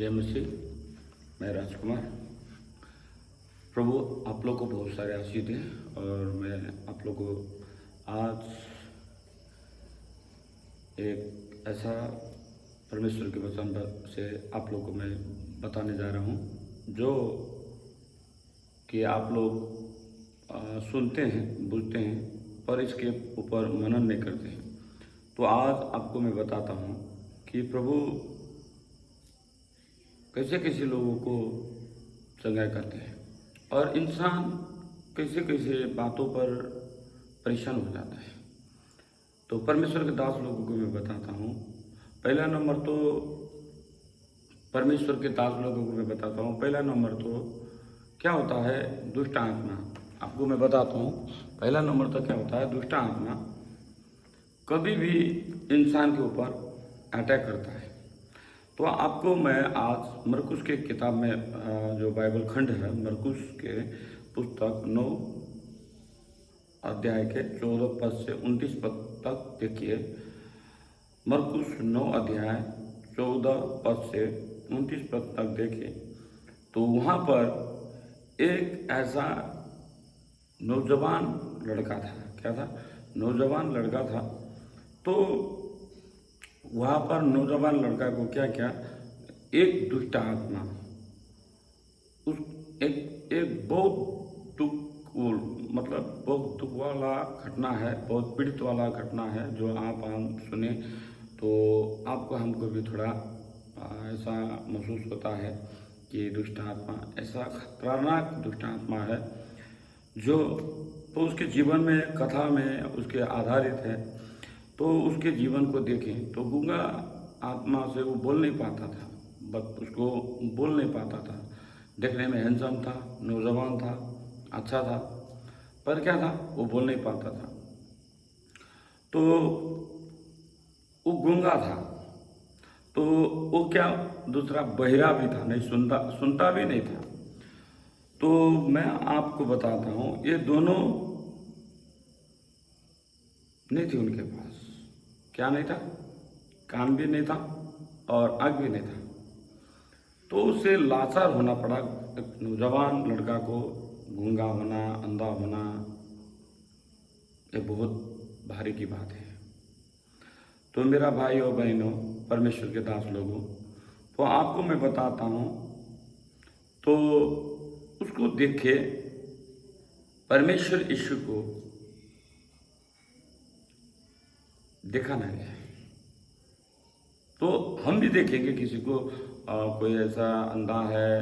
जय मसीह। मैं राजकुमार। प्रभु आप लोग को बहुत सारे आशीष दें और मैं आप लोग को आज एक ऐसा परमेश्वर के वचन से आप लोग को मैं बताने जा रहा हूँ जो कि आप लोग सुनते हैं, बुझते हैं पर इसके ऊपर मनन नहीं करते हैं। तो आज आपको मैं बताता हूँ कि प्रभु कैसे कैसे लोगों को चंगाई करते हैं और इंसान कैसे कैसे बातों पर परेशान हो जाता है। तो परमेश्वर के दास लोगों को मैं बताता हूँ। पहला नंबर तो परमेश्वर के दास लोगों को मैं बताता हूँ। पहला नंबर तो क्या होता है, दुष्ट आत्मा। आपको मैं बताता हूँ पहला नंबर तो क्या होता है, दुष्ट आत्मा कभी भी इंसान के ऊपर अटैक करता है। तो आपको मैं आज मरकुस के किताब में जो बाइबल खंड है, मरकुस के पुस्तक 9 अध्याय के 14 पद से 29 पद तक देखिए। मरकुस 9 अध्याय 14 पद से 29 पद तक देखिए। तो वहाँ पर एक ऐसा नौजवान लड़का था। क्या था? नौजवान लड़का था। तो वहाँ पर नौजवान लड़का को क्या क्या, एक दुष्ट आत्मा उस एक बहुत मतलब बहुत दुख वाला घटना है, बहुत पीड़ित वाला घटना है जो आप हम सुने तो आपको हमको भी थोड़ा ऐसा महसूस होता है कि दुष्ट आत्मा ऐसा खतरनाक दुष्ट आत्मा है जो तो उसके जीवन में, कथा में उसके आधारित है। तो उसके जीवन को देखें तो गूंगा आत्मा से वो बोल नहीं पाता था, बस उसको बोल नहीं पाता था। देखने में हैंडसम था, नौजवान था, अच्छा था, पर क्या था, वो बोल नहीं पाता था। तो वो गूंगा था। तो वो क्या, दूसरा बहिरा भी था, नहीं सुनता भी नहीं था। तो मैं आपको बताता हूँ, ये दोनों नहीं थी उनके पास। क्या नहीं था? कान भी नहीं था और आँख भी नहीं था। तो उसे लाचार होना पड़ा। एक नौजवान लड़का को गूंगा होना, अंधा होना, ये बहुत भारी की बात है। तो मेरा भाई और बहनों, परमेश्वर के दास लोगों, तो आपको मैं बताता हूँ। तो उसको देखे परमेश्वर यीशु को देखा ना गया। तो हम भी देखेंगे किसी को कोई ऐसा अंधा है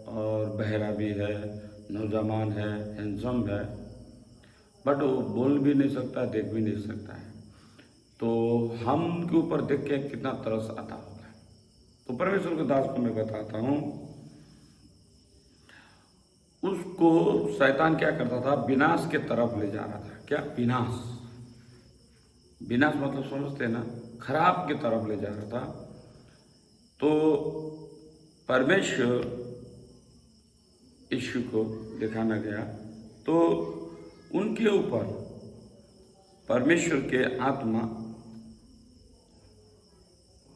और बहरा भी है, नौजवान है, हैंडसम है, बट वो बोल भी नहीं सकता, देख भी नहीं सकता है। तो हम के ऊपर देख के कितना तरस आता होगा। तो परमेश्वर के दास को मैं बताता हूँ, उसको शैतान क्या करता था, विनाश के तरफ ले जा रहा था। क्या? विनाश। विनाश मतलब समझते हैं ना, खराब की तरफ ले जा रहा था। तो परमेश्वर यीशु को दिखाना गया तो उनके ऊपर परमेश्वर के आत्मा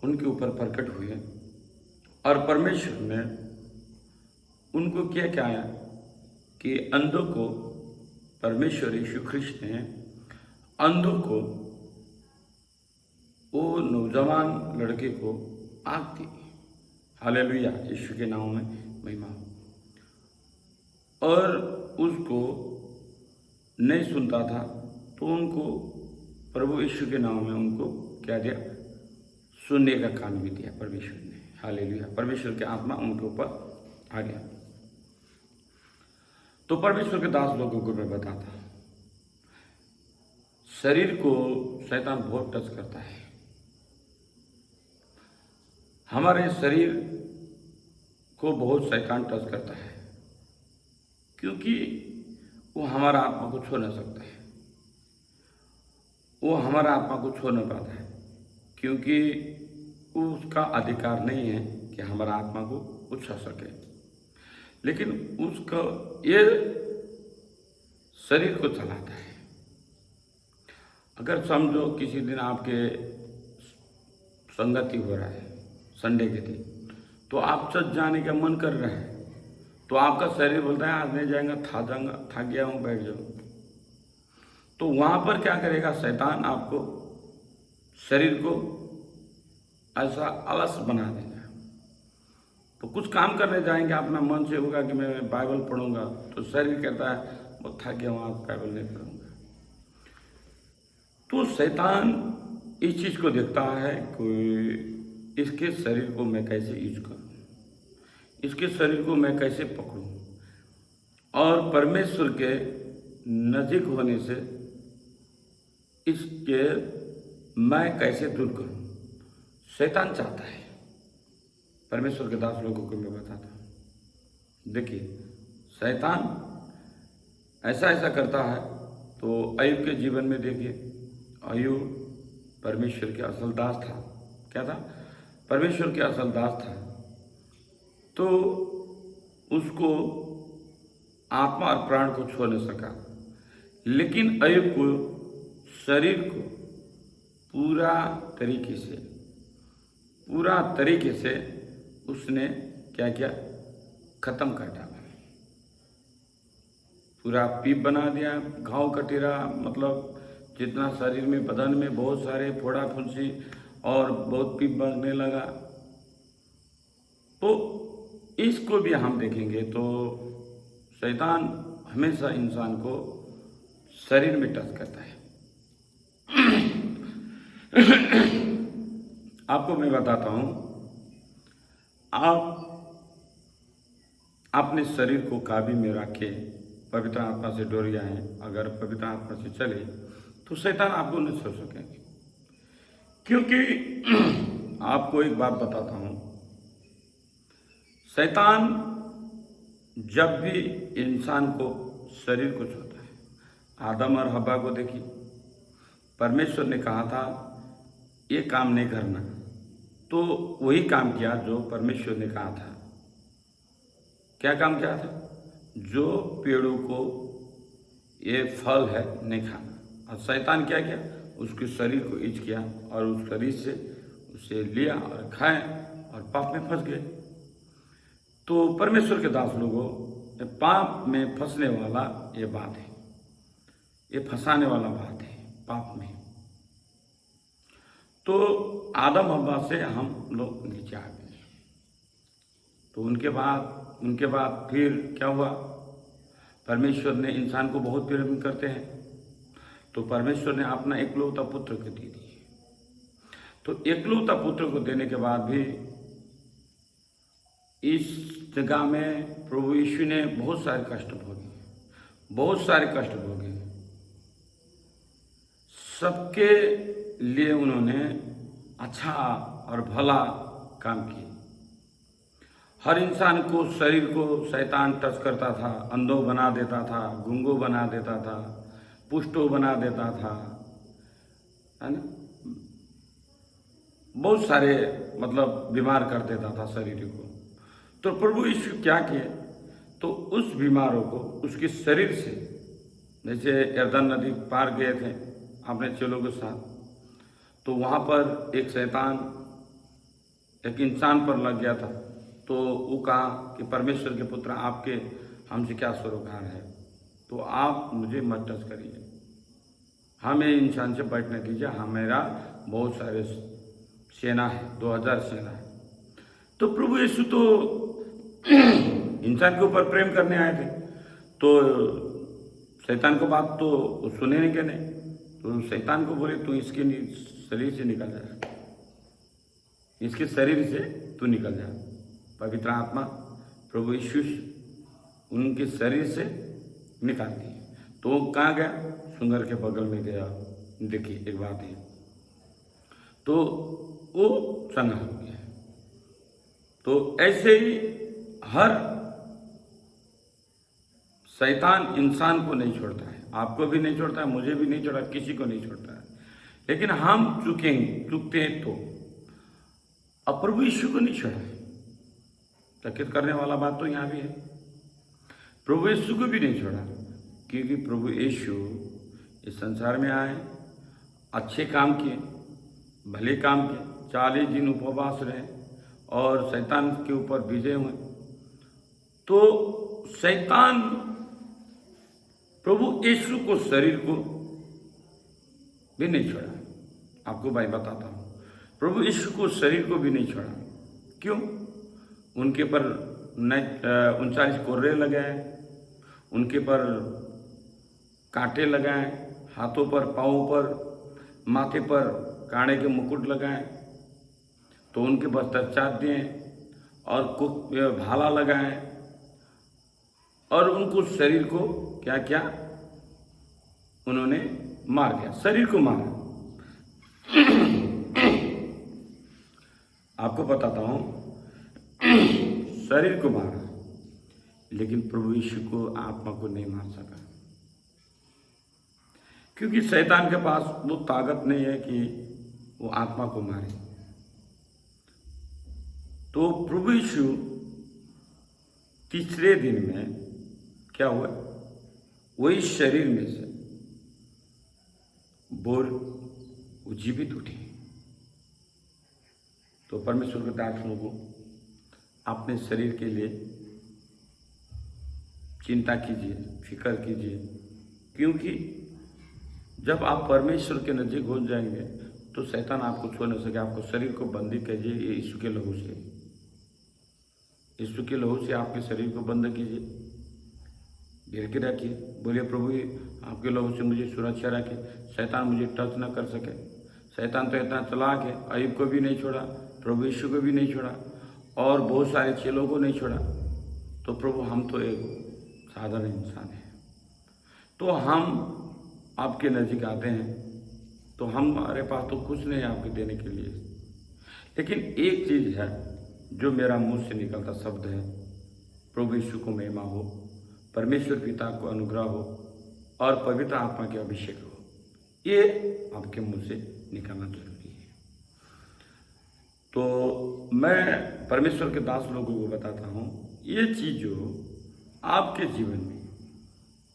उनके ऊपर प्रकट हुए और परमेश्वर ने उनको क्या क्या कि अंधों को, परमेश्वर यीशु ख्रिस्त ने अंधों को, वो नौजवान लड़के को आँख दी। हालेलुया, यीशु के नाम में महिमा हो। और उसको नहीं सुनता था तो उनको प्रभु यीशु के नाम में उनको क्या दिया? सुनने का कान भी दिया परमेश्वर ने। हालेलुया, परमेश्वर की आत्मा उनके ऊपर आ गया। तो परमेश्वर के दास लोगों को मैं बताता हूँ, शरीर को शैतान बहुत टच करता है। हमारे शरीर को बहुत शैतान टच करता है क्योंकि वो हमारा आत्मा को छू नहीं सकता है। वो हमारा आत्मा को छू नहीं पाता है क्योंकि उसका अधिकार नहीं है कि हमारा आत्मा को छू सके। लेकिन उसका ये शरीर को चलाता है। अगर समझो किसी दिन आपके संगति हो रहा है संडे के दिन, तो आप चल जाने का मन कर रहा है, तो आपका शरीर बोलता है आज नहीं जाएगा, थक गया हूँ, बैठ जाऊँ। तो वहाँ पर क्या करेगा शैतान, आपको शरीर को ऐसा आलस बना देगा। तो कुछ काम करने जाएंगे, अपना मन से होगा कि मैं बाइबल पढ़ूंगा, तो शरीर कहता है वो थक गया हूँ, आज बाइबल नहीं पढ़ूंगा। तो शैतान इस चीज़ को देखता है कि इसके शरीर को मैं कैसे यूज करूँ, इसके शरीर को मैं कैसे पकड़ूं, और परमेश्वर के नज़दीक होने से इसके मैं कैसे दूर करूं। शैतान चाहता है, परमेश्वर के दास लोगों को मैं बताता हूँ। देखिए शैतान ऐसा ऐसा करता है। तो अय्यूब के जीवन में देखिए, अय्यूब परमेश्वर के असल दास था। क्या था? परमेश्वर के असल दास था। तो उसको आत्मा और प्राण को छोड़ नहीं सका, लेकिन अय्यूब को शरीर को पूरा तरीके से उसने क्या किया, खत्म कर डाला। पूरा पीप बना दिया, घाव कटेरा, मतलब जितना शरीर में बदन में बहुत सारे फोड़ा फुंसी और बहुत पीप बनने लगा। तो इसको भी हम देखेंगे तो शैतान हमेशा इंसान को शरीर में टच करता है। आपको मैं बताता हूँ, आप अपने शरीर को काबू में रखे, पवित्र आत्मा से डोरियाएं, अगर पवित्र आत्मा से चले तो शैतान आपको नहीं छोड़ सकेंगे। क्योंकि आपको एक बात बताता हूँ, शैतान जब भी इंसान को शरीर को छूता है, आदम और हव्वा को देखिए, परमेश्वर ने कहा था ये काम नहीं करना, तो वही काम किया जो परमेश्वर ने कहा था। क्या काम किया था? जो पेड़ों को ये फल है नहीं खाना। और शैतान क्या किया? उसके शरीर को ईच किया और उस शरीर से उसे लिया और खाए और पाप में फंस गए। तो परमेश्वर के दास लोगों, पाप में फंसने वाला ये बात है, ये फंसाने वाला बात है पाप में। तो आदम हव्वा से हम लोग नीचे आ गए। तो उनके बाद फिर क्या हुआ? परमेश्वर ने इंसान को बहुत प्रेम करते हैं, तो परमेश्वर ने अपना एकलौता पुत्र को दे दिए। तो एकलौता पुत्र को देने के बाद भी इस जगह में प्रभु यीशु ने बहुत सारे कष्ट भोगे, सबके लिए उन्होंने अच्छा और भला काम किया। हर इंसान को, शरीर को शैतान टच करता था, अंधो बना देता था, गूंगो बना देता था, पुष्टो बना देता था, है ना, बहुत सारे मतलब बीमार कर देता था शरीर को। तो प्रभु यीशु क्या किए? तो उस बीमारों को उसके शरीर से, जैसे यरदन नदी पार गए थे अपने चेलों के साथ, तो वहाँ पर एक शैतान एक इंसान पर लग गया था। तो वो कहा कि परमेश्वर के पुत्र आपके हमसे क्या सरोकार है, तो आप मुझे मत टच करिए, हमें इंसान से बैठने दीजिए, हमारा बहुत सारे सेना है, 2000 सेना है। तो प्रभु यीशु तो इंसान के ऊपर प्रेम करने आए थे, तो शैतान को बात तो सुने के नहीं। तो शैतान को बोले तू इसके शरीर से निकल जा, इसके शरीर से तू निकल जा। पवित्र आत्मा प्रभु यीशु उनके शरीर से निकाल दी। तो वो कहाँ गया? सुंगर के बगल में गया। देखिए एक बात है, तो वो चंगा हो गया। तो ऐसे ही हर शैतान इंसान को नहीं छोड़ता है, आपको भी नहीं छोड़ता है, मुझे भी नहीं छोड़ा, किसी को नहीं छोड़ता है। लेकिन हम चुकते हैं तो अब प्रभु यीशु को नहीं छोड़ा है। चकित करने वाला बात तो यहाँ भी है, प्रभु यीशु को भी नहीं छोड़ा, क्योंकि प्रभु यीशु इस संसार में आए, अच्छे काम किए, भले काम किए, 40 दिन उपवास रहे और शैतान के ऊपर विजय हुए। तो शैतान प्रभु यीशु को, शरीर को भी नहीं छोड़ा। आपको भाई बताता हूँ, प्रभु यीशु को, शरीर को भी नहीं छोड़ा। क्यों? उनके पर 39 कोर्रे लगाए, उनके पर कांटे लगाए, हाथों पर, पाँवों पर, माथे पर कांटे के मुकुट लगाए, तो उनके बस्तर चाट दिए और भाला लगाए और उनको शरीर को क्या क्या उन्होंने मार दिया, शरीर को मारा। आपको बताता हूं, शरीर को मारा, लेकिन प्रभु यीशु को, आत्मा को नहीं मार सका, क्योंकि शैतान के पास वो ताकत नहीं है कि वो आत्मा को मारे। तो प्रभु यीशु तीसरे दिन में क्या हुआ, वही शरीर में से वो जीवित उठी। तो परमेश्वर के दासों को अपने शरीर के लिए चिंता कीजिए, फिक्र कीजिए, क्योंकि जब आप परमेश्वर के नज़दीक हो जाएंगे तो शैतान आपको छोड़ नहीं सके। आपको शरीर को बंदी कीजिए यीशु के लहू से, यीशु के लहू से आपके शरीर को बंद कीजिए, गिर के रखिए, बोलिए प्रभु आपके लहू से मुझे सुरक्षा रखे, शैतान मुझे टच न कर सके। शैतान तो इतना चालाक है, अय्यूब को भी नहीं छोड़ा, प्रभु यीशु को भी नहीं छोड़ा और बहुत सारे चेलों को नहीं छोड़ा। तो प्रभु हम तो एक साधारण इंसान हैं, तो हम आपके नज़दीक आते हैं, तो हमारे पास तो कुछ नहीं है आपके देने के लिए, लेकिन एक चीज़ है जो मेरा मुंह से निकलता शब्द है, प्रभु यीशु को महिमा हो, परमेश्वर पिता को अनुग्रह हो और पवित्र आत्मा के अभिषेक हो, ये आपके मुंह से निकलना जरूरी है। तो मैं परमेश्वर के दास लोगों को बताता हूँ, ये चीज़ जो आपके जीवन में,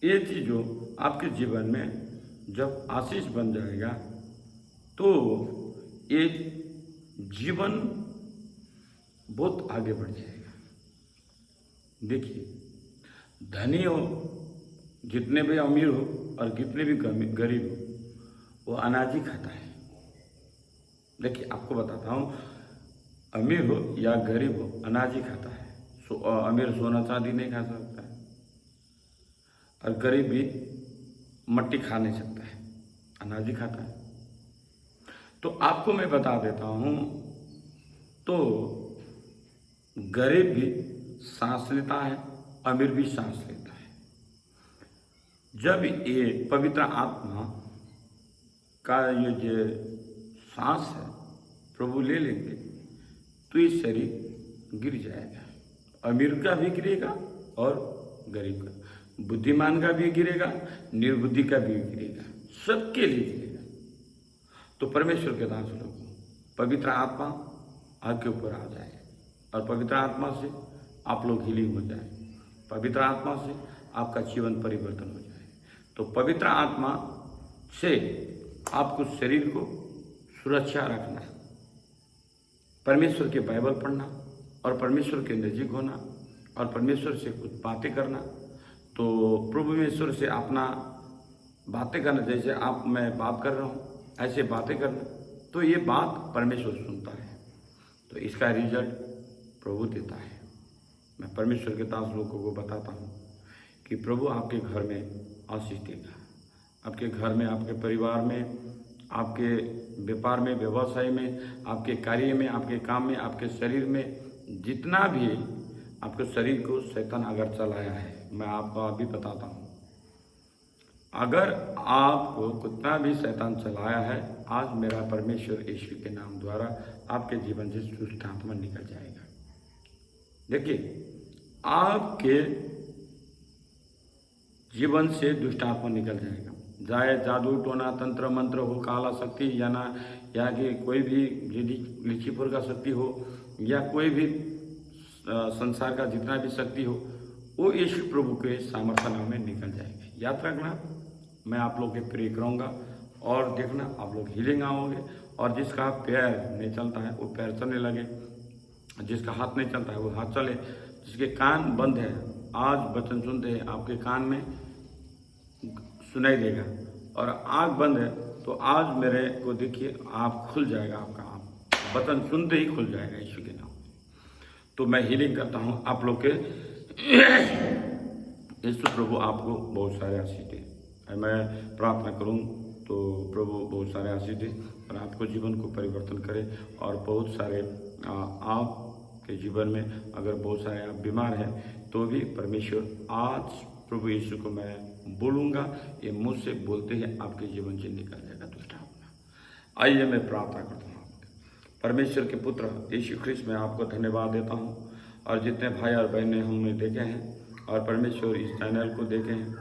ये चीज़ जो आपके जीवन में जब आशीष बन जाएगा तो ये जीवन बहुत आगे बढ़ जाएगा। देखिए, धनी हो, जितने भी अमीर हो और कितने भी गरीब हो, वो अनाज ही खाता है। देखिए आपको बताता हूँ, अमीर हो या गरीब हो, अनाज ही खाता है। अमीर सोना चांदी नहीं खा सकता है और गरीब भी मट्टी खा नहीं सकता है, अनाज ही खाता है। तो आपको मैं बता देता हूँ, तो गरीब भी सांस लेता है, अमीर भी सांस लेता है। जब ये पवित्र आत्मा का ये जो सांस है प्रभु ले लेंगे तो ये शरीर गिर जाएगा, अमीर का भी गिरेगा और गरीब का, बुद्धिमान का भी गिरेगा, निर्बुद्धि का भी गिरेगा, सबके लिए गिरेगा। तो परमेश्वर के दास लोगों, पवित्र आत्मा आपके ऊपर आ जाए और पवित्र आत्मा से आप लोग हीलिंग हो जाए, पवित्र आत्मा से आपका जीवन परिवर्तन हो जाए। तो पवित्र आत्मा से आपको शरीर को सुरक्षा रखना, परमेश्वर के बाइबल पढ़ना और परमेश्वर के नज़दीक होना और परमेश्वर से कुछ बातें करना। तो प्रभु परमेश्वर से अपना बातें करना, जैसे आप मैं बात कर रहा हूँ ऐसे बातें करना, तो ये बात परमेश्वर सुनता है, तो इसका रिजल्ट प्रभु देता है। मैं परमेश्वर के दास लोगों को बताता हूँ कि प्रभु आपके घर में आशीष देगा, आपके घर में, आपके परिवार में, आपके व्यापार में, व्यवसाय में, आपके कार्य में, आपके काम में, आपके शरीर में, जितना भी आपके शरीर को शैतान अगर चलाया है, मैं आपको अभी बताता हूँ, अगर आपको कितना भी शैतान चलाया है, आज मेरा परमेश्वर यीशु के नाम द्वारा आपके जीवन से दुष्ट आत्मा निकल जाएगा। देखिए, आपके जीवन से दुष्ट आत्मा निकल जाएगा, चाहे जादू टोना तंत्र मंत्र हो, काला शक्ति या कि कोई भी लिखीपुर का शक्ति हो या कोई भी संसार का जितना भी शक्ति हो, वो यीशु प्रभु के सामर्थ्य नाम में निकल जाएगा। याद रखना, मैं आप लोग के प्रे करूँगा और देखना आप लोग हीलिंग आओगे, और जिसका पैर नहीं चलता है वो पैर चलने लगे, जिसका हाथ नहीं चलता है वो हाथ चले, जिसके कान बंद है आज वचन सुनते हैं आपके कान में सुनाई देगा, और आँख बंद है तो आज मेरे को देखिए आप खुल जाएगा, आपका आँख वचन सुनते ही खुल जाएगा यीशु के नाम। तो मैं हीलिंग करता हूँ आप लोग के। यीशु प्रभु आपको बहुत सारे आशीष दे। मैं प्रार्थना करूँ तो प्रभु बहुत सारे आशीष दे और आपको जीवन को परिवर्तन करे। और बहुत सारे आपके जीवन में अगर बहुत सारे आप बीमार हैं तो भी परमेश्वर आज प्रभु यीशु को मैं बोलूँगा, ये मुझसे बोलते ही आपके जीवन से निकल जाएगा दुष्ट आत्मा। आइए मैं प्रार्थना करता हूँ। परमेश्वर के पुत्र यीशु ख्रिस्त में आपको धन्यवाद देता हूँ। और जितने भाई और बहनें हमने देखे हैं और परमेश्वर इस चैनल को देखे हैं,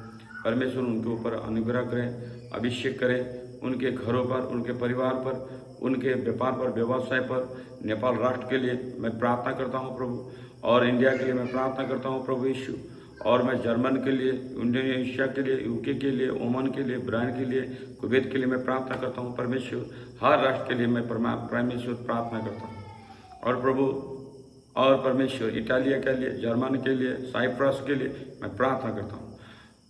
परमेश्वर उनके ऊपर अनुग्रह करें, अभिषेक करें, उनके घरों पर, उनके परिवार पर, उनके व्यापार पर, व्यवसाय पर, नेपाल राष्ट्र के लिए मैं प्रार्थना करता हूँ प्रभु, और इंडिया के लिए मैं प्रार्थना करता हूँ प्रभु यीशु। और मैं जर्मन के लिए, इंडोनेशिया के लिए, यूके के लिए, ओमान के लिए, ब्राइन के लिए, कुवैत के लिए मैं प्रार्थना करता हूँ परमेश्वर। हर राष्ट्र के लिए मैं परमेश्वर प्रार्थना करता हूँ। और प्रभु और परमेश्वर इटालिया के लिए, जर्मन के लिए, साइप्रस के लिए मैं प्रार्थना करता हूँ।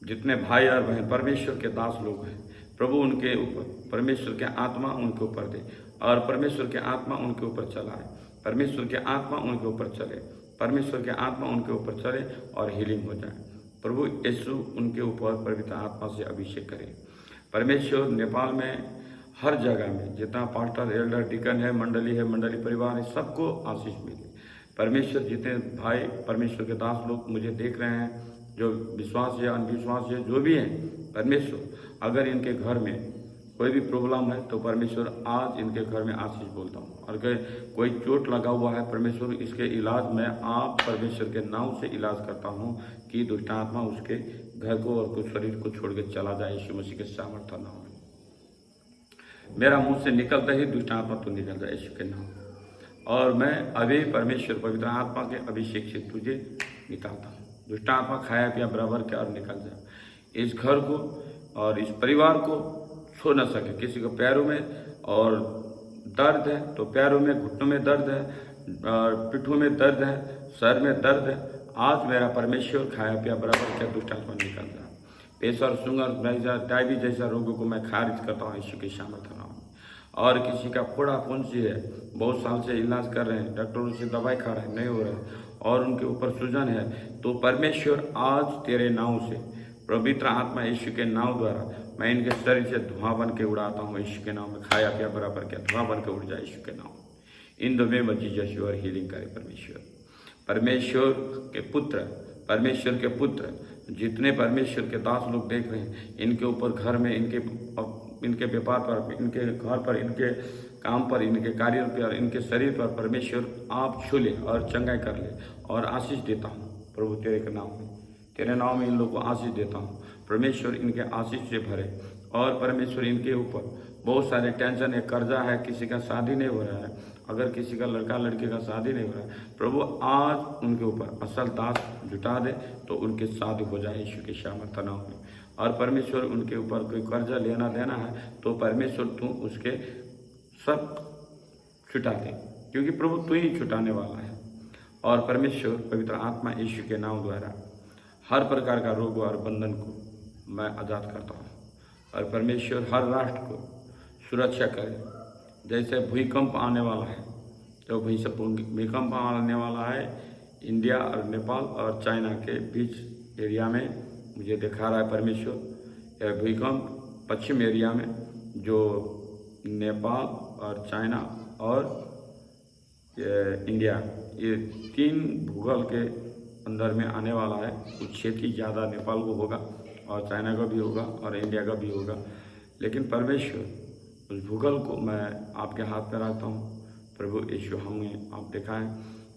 जितने भाई और बहन परमेश्वर के दास लोग हैं प्रभु, उनके ऊपर परमेश्वर के आत्मा उनके ऊपर दे, और परमेश्वर के आत्मा उनके ऊपर चलाए, परमेश्वर के आत्मा उनके ऊपर चले, परमेश्वर के आत्मा उनके ऊपर चले और हीलिंग हो जाए। प्रभु यीशु उनके ऊपर पवित्र आत्मा से अभिषेक करे। परमेश्वर नेपाल में हर जगह में जितना पास्टर, एल्डर, डिकन है, मंडली परिवार है, सबको आशीष मिले। परमेश्वर जितने भाई परमेश्वर के दास लोग मुझे देख रहे हैं, जो विश्वास है, अनविश्वास है, जो भी हैं, परमेश्वर अगर इनके घर में कोई भी प्रॉब्लम है तो परमेश्वर आज इनके घर में आशीष बोलता हूँ। और अगर कोई चोट लगा हुआ है परमेश्वर, इसके इलाज में आप परमेश्वर के नाम से इलाज करता हूँ कि दुष्ट आत्मा उसके घर को और कुछ शरीर को छोड़ के चला जाए यीशु मसीह के सामर्थ्य नाम में। मेरा मुंह से निकलता ही दुष्ट आत्मा तो निकल जाए यीशु के नाम। और मैं अभी परमेश्वर पवित्र आत्मा के अभिषेक से तुझे निकालता हूँ। दुष्ट आत्मा खाया पिया बराबर के और निकल जाए। इस घर को और इस परिवार को छू न सके। किसी को पैरों में और दर्द है तो पैरों में, घुटनों में दर्द है, और पिठों में दर्द है, सर में दर्द है, आज मेरा परमेश्वर खाया पिया बराबर क्या दुष्ट आत्मा निकल जाए। प्रेशर, शुगर, डायबिटीज जैसा रोगों को मैं खारिज करता हूँ यीशु के सामर्थ्य नाम में। और किसी का फोड़ा फुंसी है, बहुत साल से इलाज कर रहे हैं, डॉक्टरों से दवाई खा रहे हैं, नहीं हो रहा है, और उनके ऊपर सूजन है, तो परमेश्वर आज तेरे नाम से, पवित्र आत्मा यीशु के नाम द्वारा मैं इनके शरीर से धुआं बन के उड़ाता हूँ यीशु के नाम में। खाया पिया बराबर क्या धुआं बन के उड़ जाए यीशु के नाम। इन दो में जीसस योर हीलिंग करे परमेश्वर। परमेश्वर के पुत्र, परमेश्वर के पुत्र जितने परमेश्वर के दास लोग देख रहे हैं, इनके ऊपर घर में, इनके व्यापार पर, इनके घर पर, इनके काम पर, इनके कार्यों पर, इनके शरीर पर परमेश्वर आप छू ले और चंगाई कर ले और आशीष देता हूँ प्रभु तेरे के नाम में। तेरे नाम में इन लोगों को आशीष देता हूँ। परमेश्वर इनके आशीष से भरे। और परमेश्वर इनके ऊपर बहुत सारे टेंशन है, कर्जा है, किसी का शादी नहीं हो रहा है, अगर किसी का लड़का लड़के का शादी नहीं हो रहा है, प्रभु आज उनके ऊपर असल दास जुटा दे तो उनके शादी हो जाए यीशु के सामर्थ्य नाम में। और परमेश्वर उनके ऊपर कोई कर्जा लेना देना है तो परमेश्वर तू उसके सब छुटा दे, क्योंकि प्रभु तू ही छुटाने वाला है। और परमेश्वर पवित्र आत्मा यीशु के नाम द्वारा हर प्रकार का रोग और बंधन को मैं आज़ाद करता हूँ। और परमेश्वर हर राष्ट्र को सुरक्षा करे। जैसे भूकंप आने वाला है तो भूकंप आने वाला है इंडिया और नेपाल और चाइना के बीच एरिया में, मुझे दिखा रहा है परमेश्वर। यह भूकंप पश्चिम एरिया में जो नेपाल और चाइना और इंडिया, ये तीन भूगोल के अंदर में आने वाला है। कुछ क्षति ज़्यादा नेपाल को होगा और चाइना का भी होगा और इंडिया का भी होगा, लेकिन परमेश्वर उस भूगोल को मैं आपके हाथ में रखता हूँ। प्रभु यीशु हमें आप दिखाएं।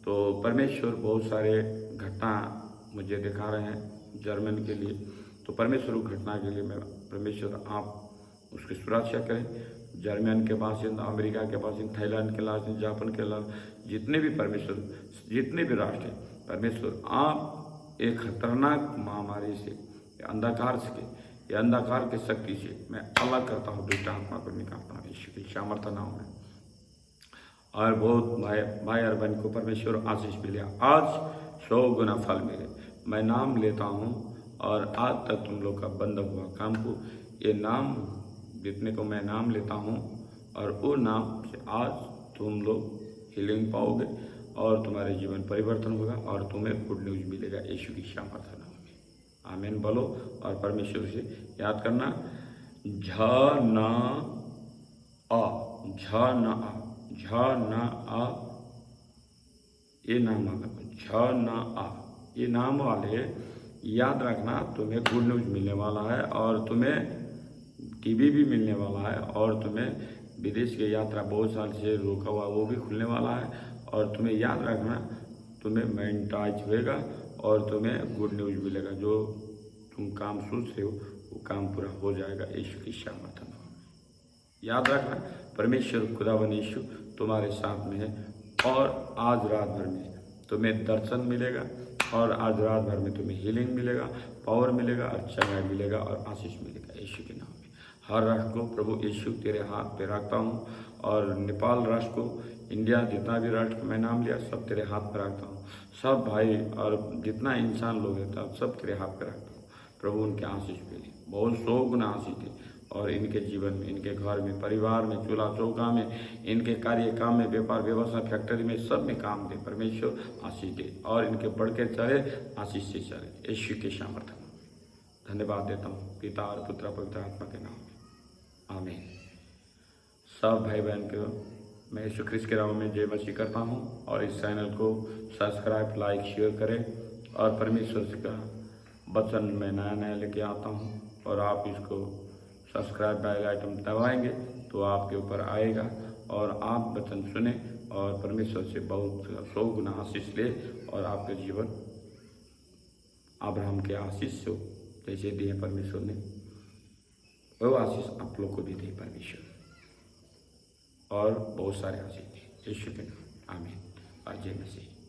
तो परमेश्वर बहुत सारे घटना मुझे दिखा रहे हैं जर्मन के लिए, तो परमेश्वर उस घटना के लिए मैं परमेश्वर आप उसकी सुरक्षा करें। जर्मन के बासिंदा, अमेरिका के बासिंदा, थाईलैंड के बासिंदा, जापान के जितने भी परमेश्वर, जितने भी राष्ट्र हैं, परमेश्वर आप एक खतरनाक महामारी से, अंधकार से, ये अंधकार की शक्ति से मैं अलग करता हूँ, दुष्ट आत्मा को निकालता हूँ यीशु के सामर्थ्य नाम में। और बहुत भाई और बहन को परमेश्वर आशीष मिले, आज 100 गुना फल मिले। मैं नाम लेता हूँ और आज तक तुम लोग का बंद हुआ काम को, ये नाम जितने को मैं नाम लेता हूँ और वो नाम से आज तुम लोग हीलिंग पाओगे और तुम्हारे जीवन परिवर्तन होगा और तुम्हें गुड न्यूज मिलेगा यीशु की सामर्थ्य नाम में। आमीन बोलो और परमेश्वर से याद करना, झ न आ, झ न आ, झ न आ, ये नाम वाला झ न आ, ये नाम वाले याद रखना, तुम्हें गुड न्यूज मिलने वाला है और तुम्हें टीवी भी मिलने वाला है और तुम्हें विदेश की यात्रा बहुत साल से रोका हुआ वो भी खुलने वाला है और तुम्हें याद रखना, तुम्हें मेंटाइज होएगा और तुम्हें गुड न्यूज मिलेगा। जो तुम काम सोच रहे हो वो काम पूरा हो जाएगा यीशु की सामर्थ्य नाम में। याद रखना, परमेश्वर खुदावन यीशु तुम्हारे साथ में है और आज रात भर में तुम्हें दर्शन मिलेगा और आज रात भर में तुम्हें हीलिंग मिलेगा, पावर मिलेगा और चंगाई मिलेगा और आशीष मिलेगा यीशु के नाम में। हर राष्ट्र को प्रभु यीशु तेरे हाथ पे रखता हूँ और नेपाल राष्ट्र को, इंडिया जितना भी राष्ट्र मैं नाम लिया सब तेरे हाथ पे रखता हूँ। सब भाई और जितना इंसान लोग हैं सब तेरे हाथ पे रखता हूँ। प्रभु उनके आशीष मिले, बहुत 100 गुना आशीष दे और इनके जीवन में, इनके घर में, परिवार में, चूल्हा चौका में, इनके कार्य काम में, व्यापार व्यवसाय फैक्ट्री में, सब में काम दे परमेश्वर आशीष दे और इनके बढ़ के चले, आशीष से चले यीशु के सामर्थ्य में। धन्यवाद देता हूँ पिता और पुत्र पवित्र आत्मा के नाम में, आमीन। सब भाई बहन को मैं यीशु ख्रिस्त के नाम में जय मसीह करता हूँ और इस चैनल को सब्सक्राइब, लाइक, शेयर करें और परमेश्वर का वचन मैं नया नया लेके आता हूँ और आप इसको सब्सक्राइब बेल आइटम दबाएंगे तो आपके ऊपर आएगा और आप वचन सुने और परमेश्वर से बहुत 100 गुना आशीष ले और आपके जीवन अब्राहम के आशीष से जैसे दिए परमेश्वर ने वो आशीष आप लोग को भी दे परमेश्वर और बहुत सारे आशीष दे यीशु के नाम, आमीन और जय मसीह।